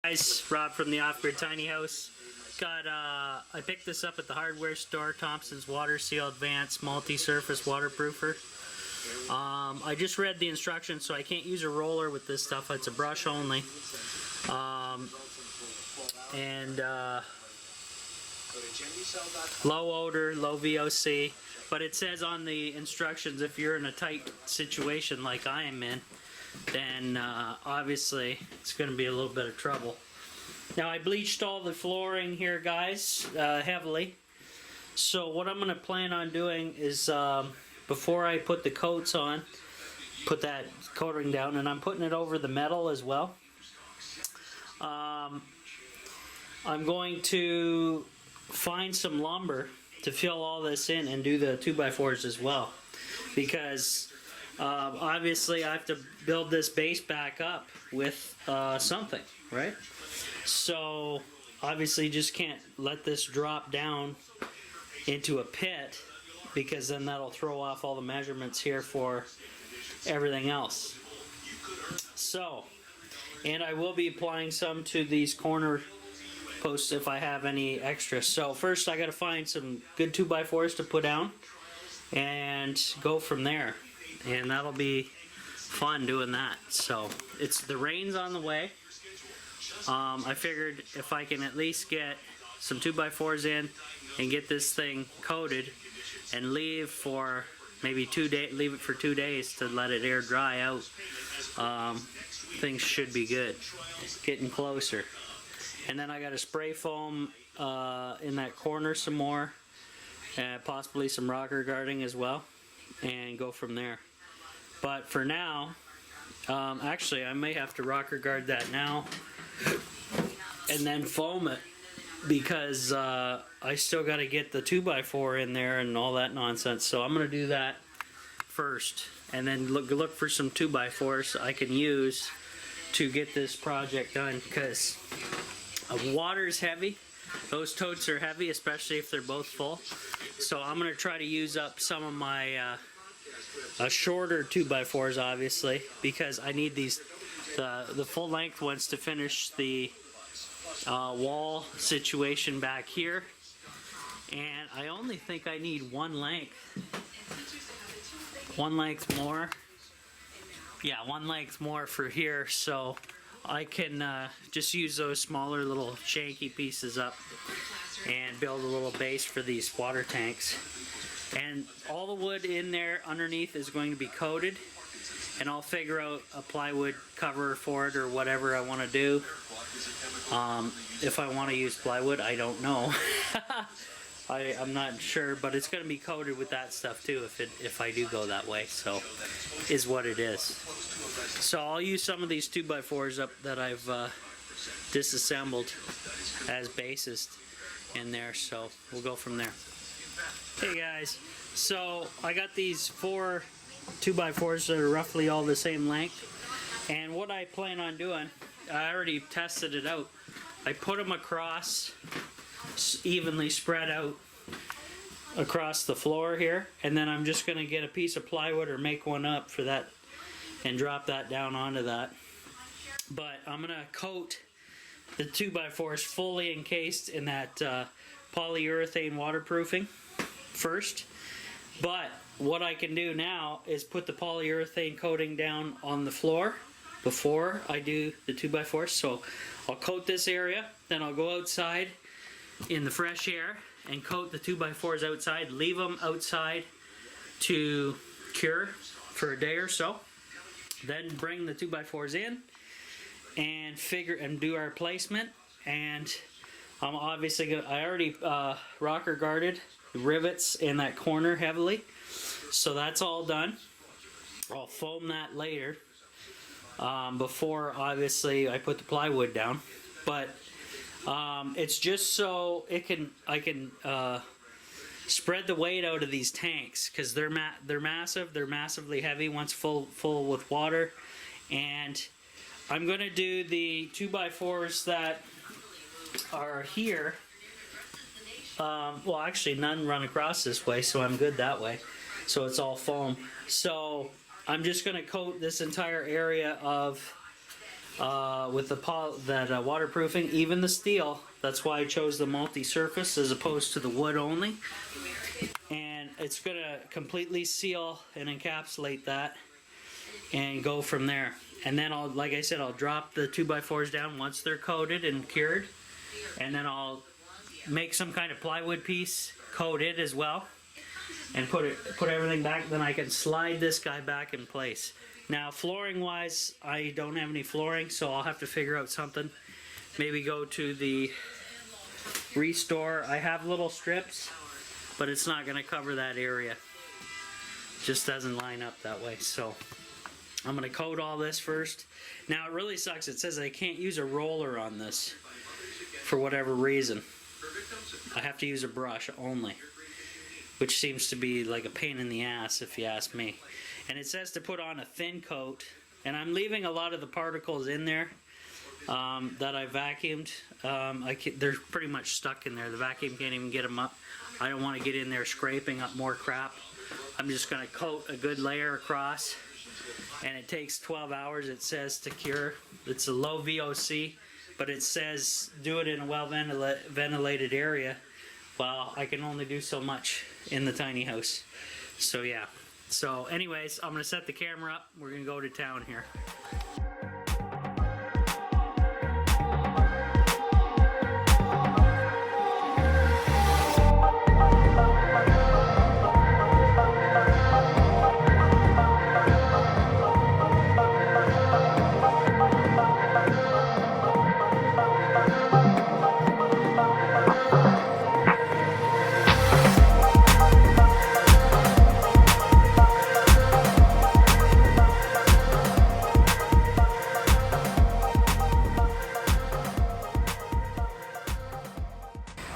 Guys, Rob from the Off-Grid Tiny House. I picked this up at the hardware store, Thompson's Water Seal Advanced Multi-Surface Waterproofer. I just read the instructions, so I can't use a roller with this stuff. It's a brush only. Low odor, low VOC. But it says on the instructions, if you're in a tight situation like I am in, then obviously it's going to be a little bit of trouble. Now I bleached all the flooring here, guys, heavily. So what I'm going to plan on doing is before I put the coats on, put that coating down, and I'm putting it over the metal as well. I'm going to find some lumber to fill all this in and do the 2x4s as well, because obviously I have to build this base back up with something, right? So obviously just can't let this drop down into a pit, because then that'll throw off all the measurements here for everything else. So, and I will be applying some to these corner posts if I have any extra. So first I got to find some good 2x4s to put down and go from there, and that'll be fun doing that. So the rain's on the way. I figured if I can at least get some 2x4s in and get this thing coated and leave for maybe leave it for 2 days to let it air dry out, things should be good. Getting closer. And then I got to spray foam in that corner some more, possibly some rocker guarding as well, and go from there. But for now, actually I may have to rocker guard that now and then foam it, because I still got to get the 2x4 in there and all that nonsense. So I'm going to do that first, and then look for some 2x4s I can use to get this project done, because water's heavy. Those totes are heavy, especially if they're both full. So I'm going to try to use up some of my shorter 2x4s, obviously, because I need these the full length ones to finish the wall situation back here. And I only think I need one length more. Yeah, one length more for here, so I can just use those smaller little shanky pieces up and build a little base for these water tanks. And all the wood in there underneath is going to be coated, and I'll figure out a plywood cover for it or whatever I want to do. If I want to use plywood, I don't know. I'm not sure, but it's going to be coated with that stuff too if I do go that way. So is what it is. So I'll use some of these 2x4s up that I've disassembled as bases in there, so we'll go from there. Hey guys, so I got these 4 2x4s that are roughly all the same length, and what I plan on doing, I already tested it out. I put them across, evenly spread out across the floor here, and then I'm just going to get a piece of plywood or make one up for that and drop that down onto that. But I'm going to coat the 2x4s fully encased in that polyurethane waterproofing first. But what I can do now is put the polyurethane coating down on the floor before I do the 2x4s. So I'll coat this area, then I'll go outside in the fresh air and coat the 2x4s outside, leave them outside to cure for a day or so, then bring the 2x4s in and do our placement. And I'm obviously gonna, I already rocker guarded the rivets in that corner heavily, so that's all done. I'll foam that later, before obviously I put the plywood down. But it's just so I can spread the weight out of these tanks, because they're massive, they're massively heavy once full with water. And I'm going to do the 2x4s that are here. Well, actually none run across this way, so I'm good that way. So it's all foam. So I'm just going to coat this entire area of with the waterproofing, even the steel. That's why I chose the multi-surface as opposed to the wood only. And it's gonna completely seal and encapsulate that and go from there. And then like I said, I'll drop the 2x4s down once they're coated and cured, and then I'll make some kind of plywood piece, coat it as well, and put everything back. Then I can slide this guy back in place. Now, flooring wise, I don't have any flooring, so I'll have to figure out something. Maybe go to the Restore. I have little strips, but it's not going to cover that area. Just doesn't line up that way. So I'm going to coat all this first. Now, it really sucks. It says I can't use a roller on this for whatever reason. I have to use a brush only, which seems to be like a pain in the ass if you ask me. And it says to put on a thin coat, and I'm leaving a lot of the particles in there that I vacuumed. They're pretty much stuck in there. The vacuum can't even get them up. I don't want to get in there scraping up more crap. I'm just going to coat a good layer across, and it takes 12 hours, it says, to cure. It's a low VOC, but it says do it in a well ventilated area. Well, I can only do so much in the tiny house. So yeah. So anyways, I'm going to set the camera up. We're going to go to town here.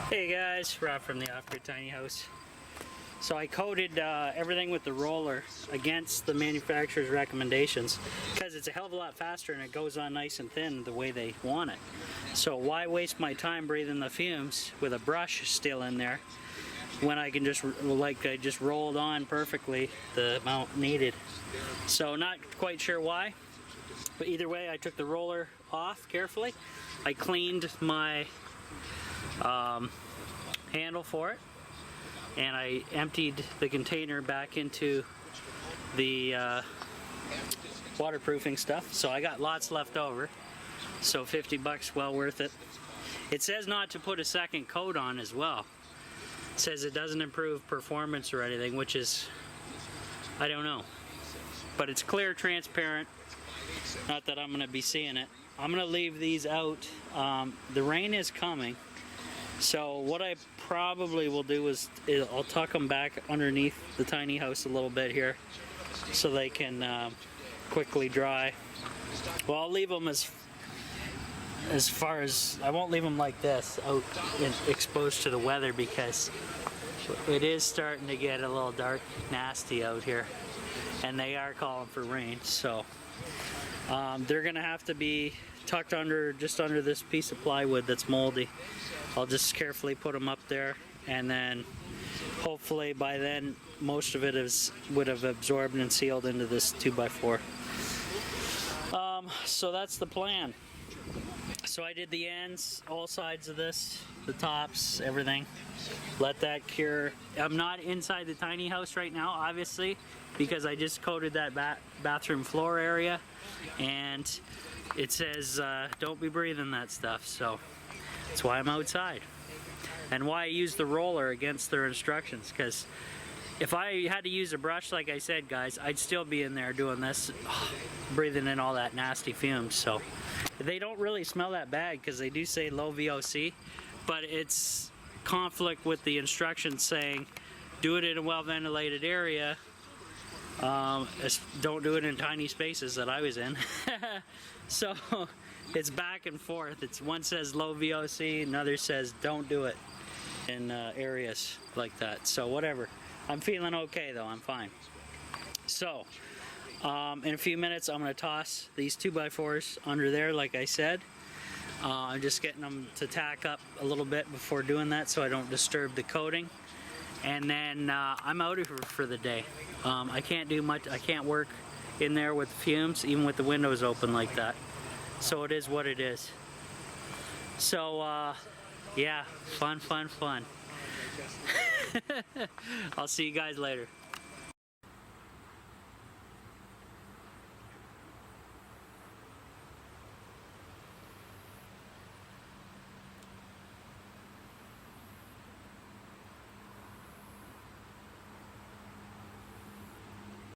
Hey guys, Rob from the Off Grid Tiny House. So I coated everything with the roller against the manufacturer's recommendations because it's a hell of a lot faster and it goes on nice and thin the way they want it. So why waste my time breathing the fumes with a brush still in there when I can just, like I just rolled on perfectly the amount needed. So not quite sure why, but either way I took the roller off carefully. I cleaned my handle for it, and I emptied the container back into the waterproofing stuff, so I got lots left over, so 50 bucks, well worth it. It says not to put a second coat on as well. It says it doesn't improve performance or anything, which is, I don't know, but it's clear, transparent. Not that I'm going to be seeing it. I'm going to leave these out. The rain is coming. So what I probably will do is I'll tuck them back underneath the tiny house a little bit here so they can quickly dry. Well, I'll leave them as far as, I won't leave them like this out exposed to the weather because it is starting to get a little dark, nasty out here, and they are calling for rain. So they're gonna have to be tucked under, just under this piece of plywood that's moldy. I'll just carefully put them up there, and then hopefully by then most of it would have absorbed and sealed into this 2x4. So that's the plan. So I did the ends, all sides of this, the tops, everything. Let that cure. I'm not inside the tiny house right now, obviously, because I just coated that bathroom floor area, and it says don't be breathing that stuff. So that's why I'm outside, and why I use the roller against their instructions, because if I had to use a brush, like I said, guys, I'd still be in there doing this, breathing in all that nasty fumes. So they don't really smell that bad because they do say low VOC, but it's conflict with the instructions saying do it in a well ventilated area. Don't do it in tiny spaces that I was in. So it's back and forth. It's one says low VOC, another says don't do it in areas like that. So whatever. I'm feeling okay though. I'm fine. So in a few minutes I'm going to toss these 2x4s under there like I said. I'm just getting them to tack up a little bit before doing that so I don't disturb the coating. And then I'm out of here for the day. I can't do much. I can't work in there with fumes, even with the windows open like that. So it is what it is. So yeah, fun. I'll see you guys later.